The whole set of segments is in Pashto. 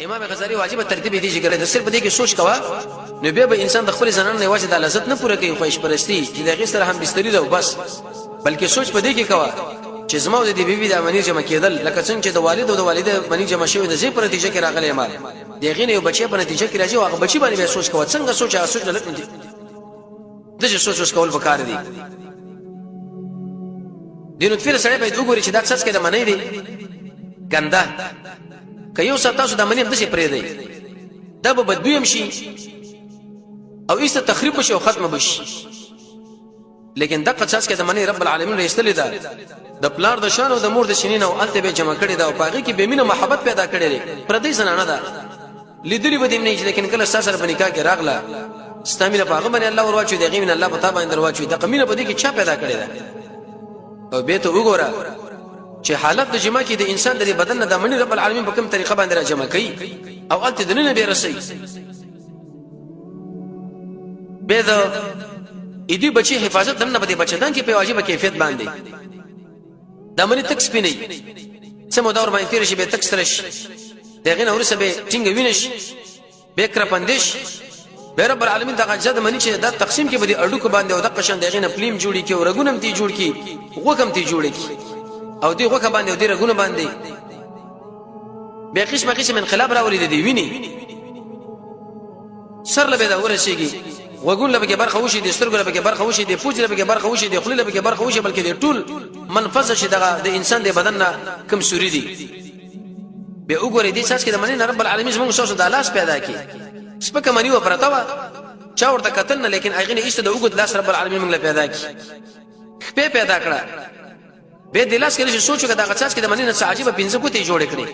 امام غزالی واجب ترتیب دي چې ګره د صرف دې کې سوچ کوا نو به انسان د خپل ځانان نه واجب د لذت نه پوره کوي خوښ پرستی چې دغه سره هم بستری ده بس بلکې سوچ په دې کې کوا چې زما د دې بیبي د منی جمع کېدل لکه څنګه چې د والد او د والده منی جمع شوی د زی پر نتیجه کې راغلی مال دغه نه یو بچی په نتیجه کې راځي او هغه بچی باندې سوچ کوا څنګه سوچ نه لټ دغه سوچ کول وکړ دي دینو تفیر سره به وګوري چې دا څه کې د منی دي ګنده که یو څه تاسو د منی د څه پرې دی دا به بدویم شي او ایسته تخریب شي او ختم بشي لیکن دغه څه کې د منی رب العالمین رښتلی ده د پلار د شان او د مور د شینین او الته به جمع کړي دا او پاغي کې به مینه محبت پیدا کړي لري پر دې زنانه ده لیدلی به دې نه لیکن کله سره په نکاح کې راغله استامیله پاغه باندې الله ورواچو دغه من الله پتا باندې ورواچو د قمینه په دې کې چا پیدا کړي ده او به ته وګوره چې حالت د جمع کې د انسان د بدن نه د منی رب العالمین په کوم طریقه باندې را جمع کوي او الته د نه به رسي به دا اېدی بچي حفاظت دنه په دې بچدان کې په واجب کیفیت باندې د منی تک سپینې سمو دور باندې تیر شي به تک سرش دغه نور سبه ټینګ وینش به کر پندش به رب العالمین دغه جد منی چې دا تقسیم کې به دې اډو کو باندې او د قشن دغه نه فلم جوړی کې او رګونم تی جوړ کی وګم تی جوړ کی او دی غوکه باندې او دی رګونه باندې به قسم انقلاب راولي دی ویني سر له به دا ورشيږي وګون له به برخه وشي د سترګو له به برخه وشي د پوج له به برخه وشي د خلی له به برخه وشي بلکې د ټول منفذ شي دغه د انسان د بدن نه کم سوري دي به وګوري دي ساس کې د منی رب العالمین زموږ سوسه د لاس پیدا کی سپکه منی و پرتاوه چا ورته کتل نه لیکن اغه نه ایسته د وګد لاس رب العالمین موږ له پیدا کی خپې پیدا کړه به دلاس کې سوچو کې دا غچاس کې د منی نه عجیب پنځه کوتي جوړ کړي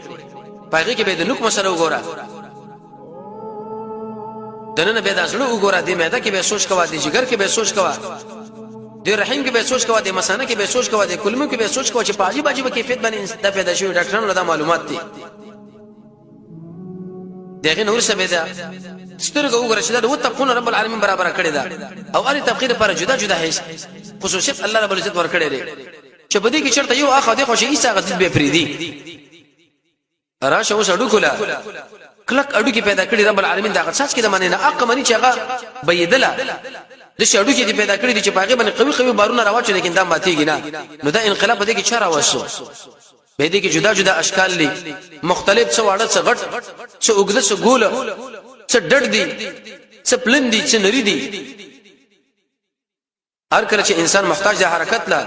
پایږي کې به د نوک مسره وګوره دنه به دا زړه وګوره د معده کې به سوچ کوا د جگر کې به سوچ کوا د رحم کې به سوچ کوا د مثانه کې به سوچ کوا د کلمو کې به سوچ کوا چې پاجي باجي به کیفیت باندې د پیدا شوی ډاکټرانو له معلومات دي دغه نور څه به دا سترګه وګوره چې دا د وتقون رب العالمین برابر کړی دا او اړ تفقیر پر جدا جدا هیڅ خصوصیت الله رب العزت ور کړی دی چې بده کې چرته یو اخو د خوشي ایسا غدد به فریدي راشه اوس اډو کولا کلک اډو کې پیدا کړی رب العالمین دا غساس کې د معنی نه اق منی چې هغه بيدله د شړو کې پیدا کړی دي چې پاغه باندې قوي قوي بارونه راوچ لیکن دا ماتيږي نه نو دا انقلاب بده کې چا راوسو به دې کې جدا جدا اشکال لري مختلف څه واړه څه غټ څه وګړه څه ګول څه ډډ دي څه پلن دي څه نری دي هر کله چې انسان محتاج د حرکت لا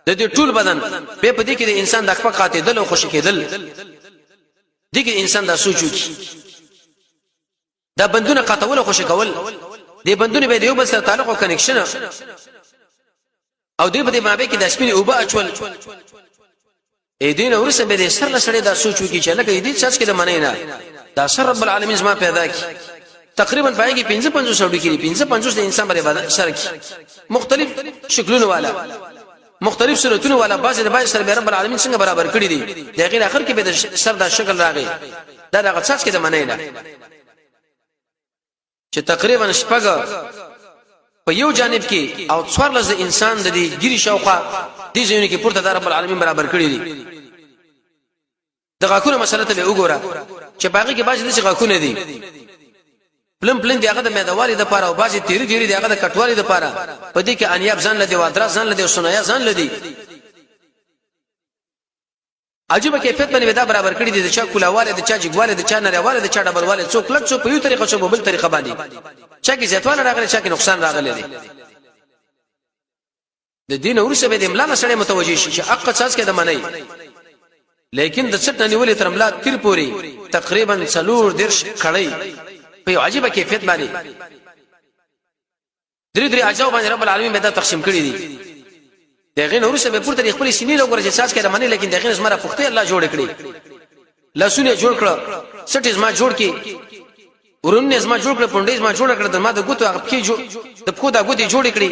د دې ټول بدن به په دې کې د انسان د خپل قاتل او خوشی کېدل دغه انسان دا سوچو کی دا بندونه قطول او خوشی کول دې بندونه به د یو بل سره تعلق او کنیکشن او دې په دې مابه کې د سپینې او با اچول اې دین اورسه به دې سر لسړې دا سوچو کی چې لکه دې څه کې د منې نه دا سر رب العالمین زما پیدا کی تقریبا پایږي 55 وړي کې 55 د انسان باندې بدن سر کی مختلف شکلونه والا مختلف صورتونه والا بعض د بعض سره رب العالمین څنګه برابر کړی دي دغه اخر کې به د سر دا شکل راغی دا دغه څه کې د منې نه چې تقریبا شپږ په یو جانب کې او څوارلس د انسان د دې ګری شوقه دي ځینې کې پورته د رب العالمین برابر کړی دي دغه کومه مسله ته وګوره چې باقي کې بعض د غاکونه دي پلن دی هغه د مېدوالي د پاره او بازي تیری دی هغه د کټوالي د پاره په دې کې انیاب ځان لدی وادرا ځان لدی سنایا ځان لدی عجیب کیفیت باندې دا برابر کړی دي د چا کولاواله د چا جګواله د چا نریواله د چا ډبلواله څوک لک څو په یو طریقه څو بل طریقه باندې چا کې زیاتواله راغلی چا کې نقصان راغلی دی د دین ورسره به د املا سره متوجي شي چې حق اساس کې د منی لیکن د څټ نیولې تر املا تیر پوری تقریبا څلور درش کړی په عجیب کیفیت باندې درې اجاو باندې رب العالمین به دا تقسیم کړی دي دغه نور څه به پورته خپل سینې لوګره چې ساس کړه منی لیکن دغه زما پخته الله جوړ کړی لاسونه جوړ کړ سټیز ما جوړ کی ورونه زما جوړ کړ پوندې ما جوړ کړ د ما د ګوتو هغه کې د کو دا ګوتې جوړ کړی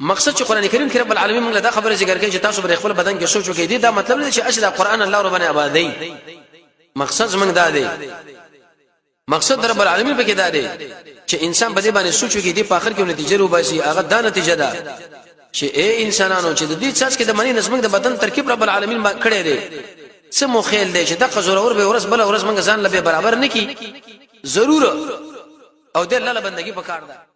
مقصد چې قران کریم کې رب العالمین موږ دا خبره ذکر کوي چې تاسو بر خپل بدن کې سوچ وکړئ دا مطلب نه چې اشد قران الله ربانه آبادی مقصد زمنګ دا دی مقصد رب العالمین په کې دا دی چې انسان په دې باندې سوچو کې دی په اخر کې نتیجه وباسي هغه دا نتیجه ده چې اے انسانانو چې د دې څاڅ کې د منی نسمنګ د بدن ترکیب رب العالمین کړی دی څه مو خیال دی چې دغه زورور به ورځ بل ورځ منګ ځان له برابر نکی ضرور او د الله بندگی پکار ده